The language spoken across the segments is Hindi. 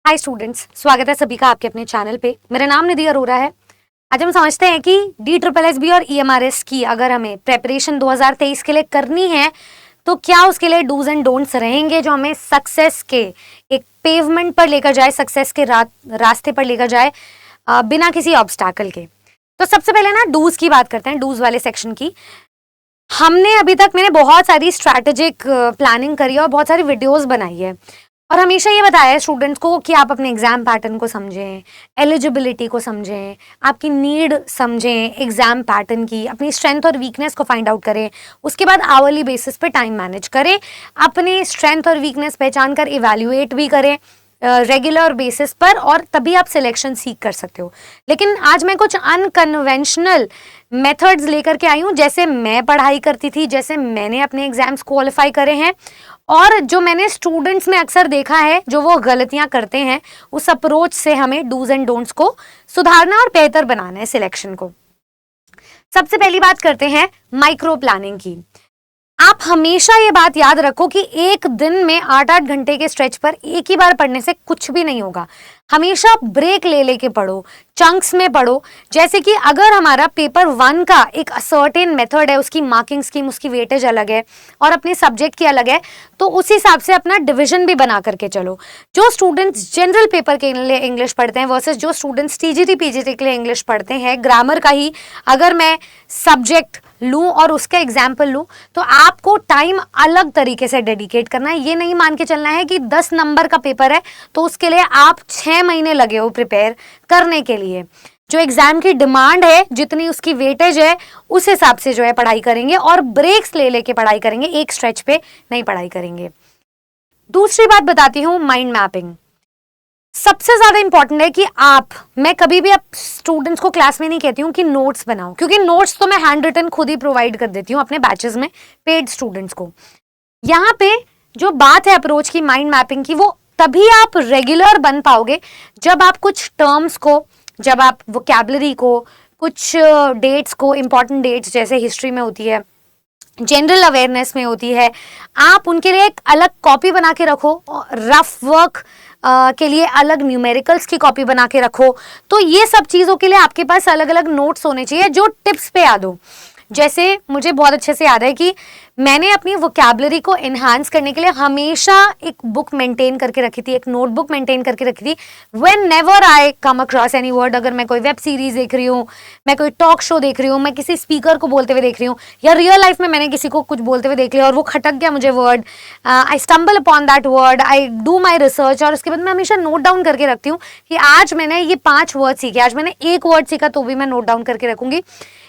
हाय स्टूडेंट्स, स्वागत है सभी का आपके अपने चैनल पे। मेरा नाम निधि अरोरा है। आज हम समझते हैं कि DSSB और EMRS की अगर हमें प्रेपरेशन 2023 के लिए करनी है तो क्या उसके लिए डूज एंड डोंट्स रहेंगे जो हमें सक्सेस के एक पेवमेंट पर लेकर जाए, सक्सेस के रास्ते पर लेकर जाए बिना किसी ऑब्स्टैकल के। तो सबसे पहले ना डूज की बात करते हैं, डूज वाले सेक्शन की। मैंने बहुत सारी स्ट्रैटेजिक प्लानिंग करी है और बहुत सारी वीडियोस बनाई है और हमेशा ये बताया है स्टूडेंट्स को कि आप अपने एग्जाम पैटर्न को समझें, एलिजिबिलिटी को समझें, आपकी नीड समझें, एग्जाम पैटर्न की, अपनी स्ट्रेंथ और वीकनेस को फाइंड आउट करें। उसके बाद आवरली बेसिस पे टाइम मैनेज करें, अपने स्ट्रेंथ और वीकनेस पहचान कर इवैल्यूएट भी करें रेगुलर बेसिस पर, और तभी आप सिलेक्शन सीख कर सकते हो। लेकिन आज मैं कुछ अनकन्वेंशनल मेथड्स लेकर के आई हूँ, जैसे मैं पढ़ाई करती थी, जैसे मैंने अपने एग्जाम्स क्वालिफाई करे हैं और जो मैंने स्टूडेंट्स में अक्सर देखा है जो वो गलतियां करते हैं। उस अप्रोच से हमें डूज एंड डोंट्स को सुधारना और बेहतर बनाना है सिलेक्शन को। सबसे पहली बात करते हैं माइक्रो प्लानिंग की। आप हमेशा ये बात याद रखो कि एक दिन में 8-8 घंटे के स्ट्रेच पर एक ही बार पढ़ने से कुछ भी नहीं होगा। हमेशा ब्रेक ले लेके पढ़ो, चंक्स में पढ़ो। जैसे कि अगर हमारा पेपर 1 का एक सर्टेन मेथड है, उसकी मार्किंग स्कीम, उसकी वेटेज अलग है और अपने सब्जेक्ट की अलग है, तो उस हिसाब से अपना डिवीजन भी बना करके चलो। जो स्टूडेंट्स जनरल पेपर के लिए इंग्लिश पढ़ते हैं वर्सेस जो स्टूडेंट्स TGT PGT के लिए इंग्लिश पढ़ते हैं, ग्रामर का ही अगर मैं सब्जेक्ट लूं और उसका एग्जाम्पल लूं, तो आपको टाइम अलग तरीके से डेडिकेट करना है। ये नहीं मान के चलना है कि 10 नंबर का पेपर है तो उसके लिए आप 6 महीने लगे हो प्रिपेयर करने के लिए। जो एग्जाम की डिमांड है, जितनी उसकी वेटेज है, उस हिसाब से जो है पढ़ाई करेंगे और ब्रेक्स ले लेके पढ़ाई करेंगे, एक स्ट्रेच पे नहीं पढ़ाई करेंगे। दूसरी बात बताती हूँ, माइंड मैपिंग। सबसे ज्यादा इंपॉर्टेंट है कि मैं कभी भी स्टूडेंट्स को क्लास में नहीं कहती हूँ कि नोट्स बनाओ, क्योंकि नोट्स तो मैं हैंड रिटन खुद ही प्रोवाइड कर देती हूँ अपने बैचेस में पेड स्टूडेंट्स को। यहाँ पे जो बात है अप्रोच की, माइंड मैपिंग की, वो तभी आप रेगुलर बन पाओगे जब आप कुछ टर्म्स को, जब आप वोकैबुलरी को, कुछ डेट्स को, इंपॉर्टेंट डेट्स जैसे हिस्ट्री में होती है, जनरल अवेयरनेस में होती है, आप उनके लिए एक अलग कॉपी बना के रखो। रफ वर्क के लिए अलग न्यूमेरिकल्स की कॉपी बना के रखो। तो ये सब चीज़ों के लिए आपके पास अलग अलग नोट्स होने चाहिए जो टिप्स पे याद हो। जैसे मुझे बहुत अच्छे से याद है कि मैंने अपनी वोकैबुलरी को एनहांस करने के लिए हमेशा एक बुक मेंटेन करके रखी थी, एक नोटबुक मेंटेन करके रखी थी। When never I come across any word, अगर मैं कोई वेब सीरीज देख रही हूँ, मैं कोई टॉक शो देख रही हूँ, मैं किसी स्पीकर को बोलते हुए देख रही हूँ, या रियल लाइफ में मैंने किसी को कुछ बोलते हुए देख लिया और वो खटक गया मुझे word, I stumble upon that word, I do my research, और उसके बाद मैं हमेशा नोट डाउन करके रखती हूँ कि आज मैंने ये 5 वर्ड सीखे, आज मैंने 1 वर्ड सीखा तो भी मैं नोट डाउन करके रखूंगी।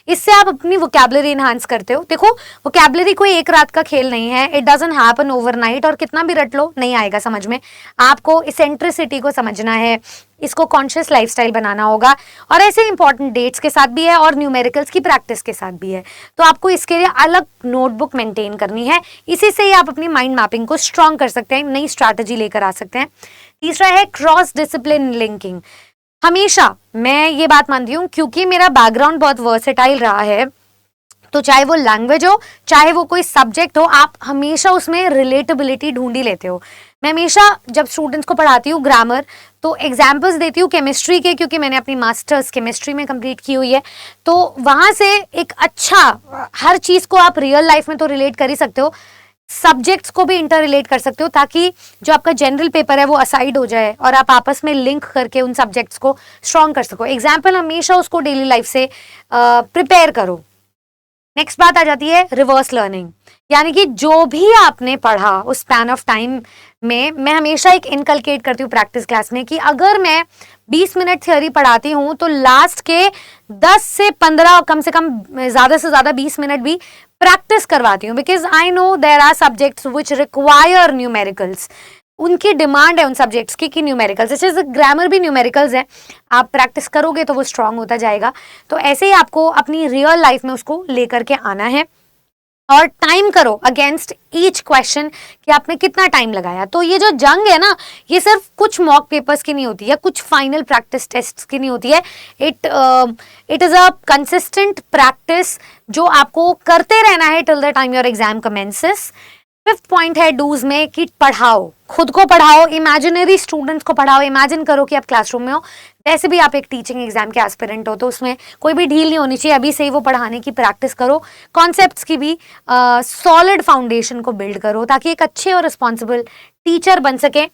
इससे आप अपनी वोकैबुलरी एनहांस करते हो। देखो, वोकैबुलरी कोई एक रात का खेल नहीं है, इट डजंट हैपन ओवरनाइट, और कितना भी रट लो नहीं आएगा समझ में। आपको इसेंट्रिसिटी को समझना है, इसको कॉन्शियस लाइफस्टाइल बनाना होगा, और ऐसे इंपॉर्टेंट डेट्स के साथ भी है और न्यूमेरिकल्स की प्रैक्टिस के साथ भी है। तो आपको इसके लिए अलग नोटबुक मेंटेन करनी है। इसी से ही आप अपनी माइंड मैपिंग को स्ट्रॉन्ग कर सकते हैं, नई स्ट्रैटेजी लेकर आ सकते हैं। तीसरा है क्रॉस डिसिप्लिन लिंकिंग। हमेशा मैं ये बात मानती हूँ, क्योंकि मेरा बैकग्राउंड बहुत वर्सेटाइल रहा है, तो चाहे वो लैंग्वेज हो, चाहे वो कोई सब्जेक्ट हो, आप हमेशा उसमें रिलेटेबिलिटी ढूंढ ही लेते हो। मैं हमेशा जब स्टूडेंट्स को पढ़ाती हूँ ग्रामर, तो एग्जाम्पल्स देती हूँ केमिस्ट्री के, क्योंकि मैंने अपनी मास्टर्स केमिस्ट्री में कंप्लीट की हुई है। तो वहाँ से एक अच्छा, हर चीज़ को आप रियल लाइफ में तो रिलेट कर ही सकते हो, सब्जेक्ट्स को भी इंटर रिलेट कर सकते हो, ताकि जो आपका जनरल पेपर है वो असाइड हो जाए और आप आपस में लिंक करके उन सब्जेक्ट्स को स्ट्रॉन्ग कर सको। एग्जाम्पल हमेशा उसको डेली लाइफ से प्रिपेयर करो। नेक्स्ट बात आ जाती है रिवर्स लर्निंग, यानी कि जो भी आपने पढ़ा उस स्पैन ऑफ टाइम में, मैं हमेशा एक इनकलकेट करती हूँ प्रैक्टिस क्लास में कि अगर मैं 20 मिनट थ्योरी पढ़ाती हूँ तो लास्ट के 10 से 15, कम से कम ज़्यादा से ज़्यादा 20 मिनट भी प्रैक्टिस करवाती हूँ, because I know there are subjects which require numericals. उनकी डिमांड है उन सब्जेक्ट्स की कि न्यूमेरिकल्स, जैसे ग्रामर भी न्यूमेरिकल्स है, आप प्रैक्टिस करोगे तो वो स्ट्रांग होता जाएगा। तो ऐसे ही आपको अपनी रियल लाइफ में उसको लेकर के आना है और टाइम करो अगेंस्ट ईच क्वेश्चन कि आपने कितना टाइम लगाया। तो ये जो जंग है ना, ये सिर्फ कुछ मॉक पेपर्स की नहीं होती है, कुछ फाइनल प्रैक्टिस टेस्ट्स की नहीं होती है। It is a consistent practice जो आपको करते रहना है till the time your exam commences. 5th point है डूज में कि पढ़ाओ, खुद को पढ़ाओ, इमेजिनरी स्टूडेंट्स को पढ़ाओ। इमेजिन करो कि आप क्लासरूम में हो, वैसे भी आप एक टीचिंग एग्जाम के एस्पिरेंट हो, तो उसमें कोई भी ढील नहीं होनी चाहिए। अभी से ही वो पढ़ाने की प्रैक्टिस करो, कॉन्सेप्ट्स की भी सॉलिड फाउंडेशन को बिल्ड करो, ताकि एक अच्छे और रिस्पॉन्सिबल टीचर बन सके।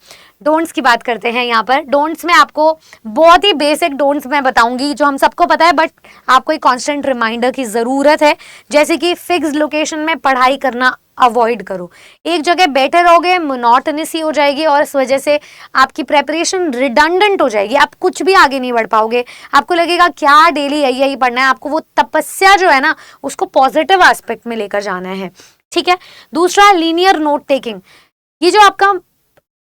डोंट्स की बात करते हैं यहाँ पर। डोंट्स में आपको बहुत ही बेसिक डोंट्स मैं बताऊंगी जो हम सबको पता है, बट आपको एक कांस्टेंट रिमाइंडर की ज़रूरत है। जैसे कि फिक्स लोकेशन में पढ़ाई करना अवॉइड करो, एक जगह बैठे रहोगे मोनोटोनिसी हो जाएगी और इस वजह से आपकी प्रेपरेशन रिडंडेंट हो जाएगी, आप कुछ भी आगे नहीं बढ़ पाओगे। आपको लगेगा क्या डेली यही यही पढ़ना है। आपको वो तपस्या जो है ना उसको पॉजिटिव एस्पेक्ट में लेकर जाना है, ठीक है। दूसरा, लीनियर नोट टेकिंग। ये जो आपका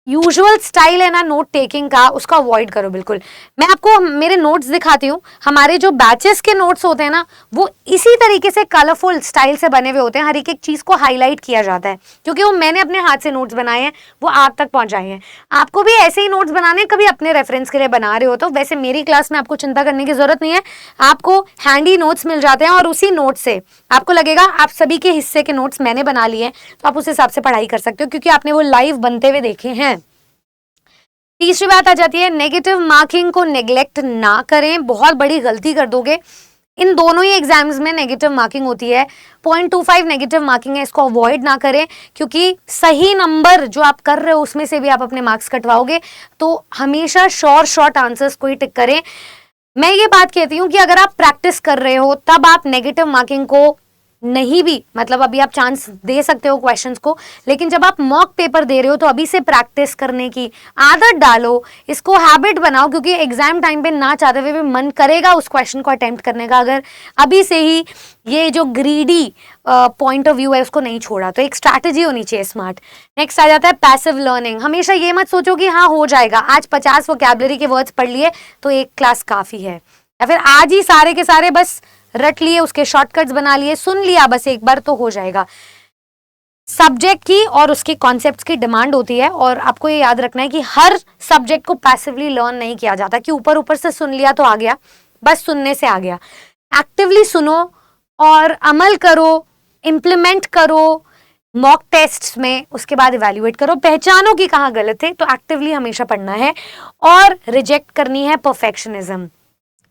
यूजुअल स्टाइल है ना नोट टेकिंग का, उसको अवॉइड करो बिल्कुल। मैं आपको मेरे नोट्स दिखाती हूँ। हमारे जो बैचेस के नोट्स होते हैं ना वो इसी तरीके से कलरफुल स्टाइल से बने हुए होते हैं। हर एक एक चीज़ को हाईलाइट किया जाता है, क्योंकि वो मैंने अपने हाथ से नोट्स बनाए हैं, वो आप तक पहुंचाए हैं। आपको भी ऐसे ही नोट्स बनाने, कभी अपने रेफरेंस के लिए बना रहे हो तो वैसे मेरी क्लास में आपको चिंता करने की जरूरत नहीं है। आपको हैंडी नोट्स मिल जाते हैं और उसी नोट से आपको लगेगा आप सभी के हिस्से के नोट्स मैंने बना लिए हैं, तो आप उस हिसाब से पढ़ाई कर सकते हो, क्योंकि आपने वो लाइव बनते हुए देखे हैं। तीसरी बात आ जाती है, नेगेटिव मार्किंग को नेग्लेक्ट ना करें, बहुत बड़ी गलती कर दोगे। इन दोनों ही एग्जाम्स में नेगेटिव मार्किंग होती है, 0.25 नेगेटिव मार्किंग है, इसको अवॉइड ना करें, क्योंकि सही नंबर जो आप कर रहे हो उसमें से भी आप अपने मार्क्स कटवाओगे। तो हमेशा शॉर्ट आंसर्स को ही टिक करें। मैं ये बात कहती हूँ कि अगर आप प्रैक्टिस कर रहे हो तब आप नेगेटिव मार्किंग को नहीं भी, मतलब अभी आप चांस दे सकते हो क्वेश्चंस को, लेकिन जब आप मॉक पेपर दे रहे हो तो अभी से प्रैक्टिस करने की आदत डालो, इसको हैबिट बनाओ, क्योंकि एग्जाम टाइम पे ना चाहते हुए भी मन करेगा उस क्वेश्चन को अटेम्प्ट करने का, अगर अभी से ही ये जो ग्रीडी पॉइंट ऑफ व्यू है उसको नहीं छोड़ा। तो एक स्ट्रैटेजी होनी चाहिए स्मार्ट। नेक्स्ट आ जाता है पैसिव लर्निंग। हमेशा ये मत सोचो कि हाँ हो जाएगा, आज 50 वोकैबुलरी के वर्ड्स पढ़ लिए तो एक क्लास काफी है, या फिर आज ही सारे के सारे बस रट लिए, उसके शॉर्टकट्स बना लिए, सुन लिया बस एक बार तो हो जाएगा। सब्जेक्ट की और उसके कॉन्सेप्ट्स की डिमांड होती है, और आपको ये याद रखना है कि हर सब्जेक्ट को पैसिवली लर्न नहीं किया जाता कि ऊपर ऊपर से सुन लिया तो आ गया, बस सुनने से आ गया। एक्टिवली सुनो और अमल करो, इम्प्लीमेंट करो मॉक टेस्ट्स में, उसके बाद इवैल्यूएट करो, पहचानो कि कहाँ गलत है। तो एक्टिवली हमेशा पढ़ना है और रिजेक्ट करनी है परफेक्शनिज्म।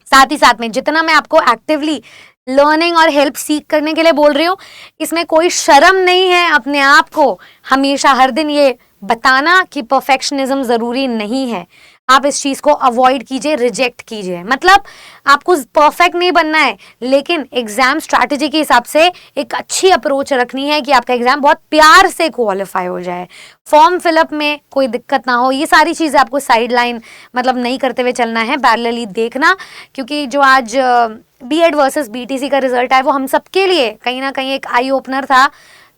साथ ही साथ में जितना मैं आपको एक्टिवली लर्निंग और हेल्प सीख करने के लिए बोल रही हूँ, इसमें कोई शर्म नहीं है अपने आप को हमेशा हर दिन ये बताना कि परफेक्शनिज्म जरूरी नहीं है। आप इस चीज को अवॉइड कीजिए, रिजेक्ट कीजिए। मतलब आपको परफेक्ट नहीं बनना है, लेकिन एग्जाम स्ट्रैटेजी के हिसाब से एक अच्छी अप्रोच रखनी है कि आपका एग्जाम बहुत प्यार से क्वालिफाई हो जाए, फॉर्म फिलअप में कोई दिक्कत ना हो। ये सारी चीजें आपको साइड लाइन मतलब नहीं करते हुए चलना है, पैरेलली देखना, क्योंकि जो आज बीएड वर्सेस बीटीसी का रिजल्ट है वो हम सबके लिए कहीं ना कहीं एक आई ओपनर था।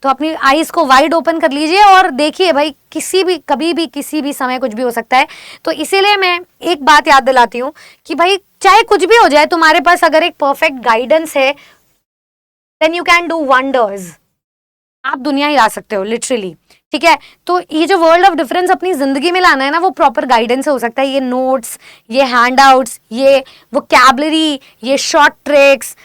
तो अपनी आईज को वाइड ओपन कर लीजिए और देखिए भाई, किसी भी कभी भी किसी भी समय कुछ भी हो सकता है। तो इसीलिए मैं एक बात याद दिलाती हूँ कि भाई चाहे कुछ भी हो जाए, तुम्हारे पास अगर एक परफेक्ट गाइडेंस है then you can do wonders. आप दुनिया ही ला सकते हो लिटरली, ठीक है। तो ये जो वर्ल्ड ऑफ डिफरेंस अपनी जिंदगी में लाना है ना, वो प्रॉपर गाइडेंस से हो सकता है। ये नोट्स, ये हैंडआउट्स, ये वोकैबुलरी, ये शॉर्ट ट्रिक्स,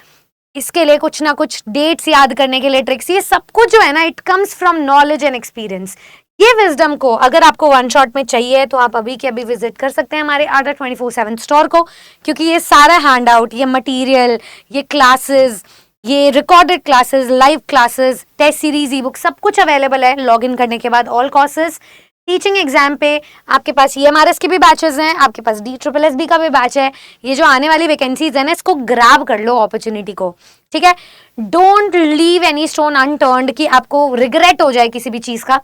इसके लिए कुछ ना कुछ डेट्स याद करने के लिए ट्रिक्स, ये सब कुछ जो है ना it comes from knowledge and experience. ये विजडम को अगर आपको वन शॉट में चाहिए तो आप अभी के अभी विजिट कर सकते हैं हमारे आर्डर 24/7 स्टोर को, क्योंकि ये सारा हैंड आउट, ये मटीरियल, ये क्लासेस, ये recorded classes, live classes, test series, e book, सब कुछ अवेलेबल है लॉग इन करने के बाद। ऑल कोर्सेज टीचिंग एग्जाम पे आपके पास EMRS के भी बैचेस हैं, आपके पास DSSB का भी बैच है। ये जो आने वाली वैकेंसीज है ना, इसको ग्रैब कर लो अपॉर्चुनिटी को, ठीक है। Don't leave any stone unturned कि आपको रिग्रेट हो जाए किसी भी चीज का।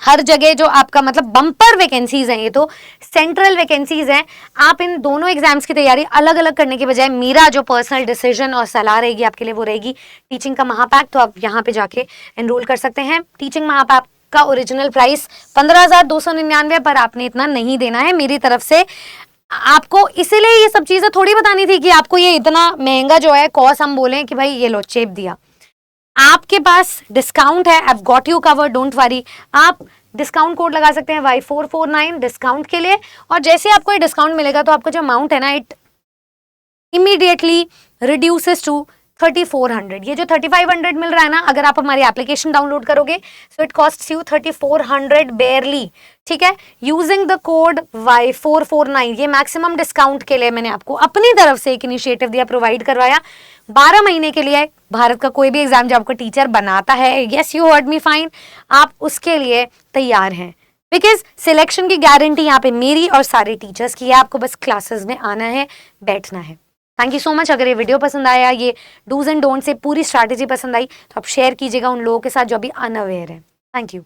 हर जगह जो आपका मतलब बम्पर वैकेंसीज हैं, ये तो सेंट्रल वैकेंसीज हैं। आप इन दोनों एग्जाम्स की तैयारी अलग अलग करने के बजाय मेरा जो पर्सनल डिसीजन और सलाह रहेगी आपके लिए वो रहेगी टीचिंग का महापैक। तो आप यहाँ पे जाके एनरोल कर सकते हैं। टीचिंग महापैक का ओरिजिनल प्राइस 15,299, पर आपने इतना नहीं देना है मेरी तरफ से आपको। इसीलिए ये सब चीजें थोड़ी बतानी थी कि आपको ये इतना महंगा जो है कॉस्ट हम बोलें कि भाई ये लो चेप दिया। आपके पास डिस्काउंट है, I got you cover, don't worry. आप डिस्काउंट कोड लगा सकते हैं Y449 डिस्काउंट के लिए, और जैसे आपको ये डिस्काउंट मिलेगा तो आपका जो अमाउंट है ना इट इमीडिएटली रिड्यूसेस टू 3400। ये जो 3500 मिल रहा है ना, अगर आप हमारी एप्लीकेशन डाउनलोड करोगे सो इट कॉस्ट यू 3400 बेयरली, ठीक है, यूजिंग द कोड Y449। ये मैक्सिमम डिस्काउंट के लिए मैंने आपको अपनी तरफ से एक इनिशिएटिव दिया, प्रोवाइड करवाया 12 महीने के लिए। भारत का कोई भी एग्जाम जो आपको टीचर बनाता है, yes you heard me fine, आप उसके लिए तैयार हैं, बिकॉज सिलेक्शन की गारंटी यहाँ पे मेरी और सारे टीचर्स की है। आपको बस क्लासेस में आना है, बैठना है। Thank you so much. अगर ये वीडियो पसंद आया, ये डूज एंड डोंट से पूरी स्ट्रैटेजी पसंद आई, तो आप शेयर कीजिएगा उन लोगों के साथ जो अभी अनअवेयर है। Thank you.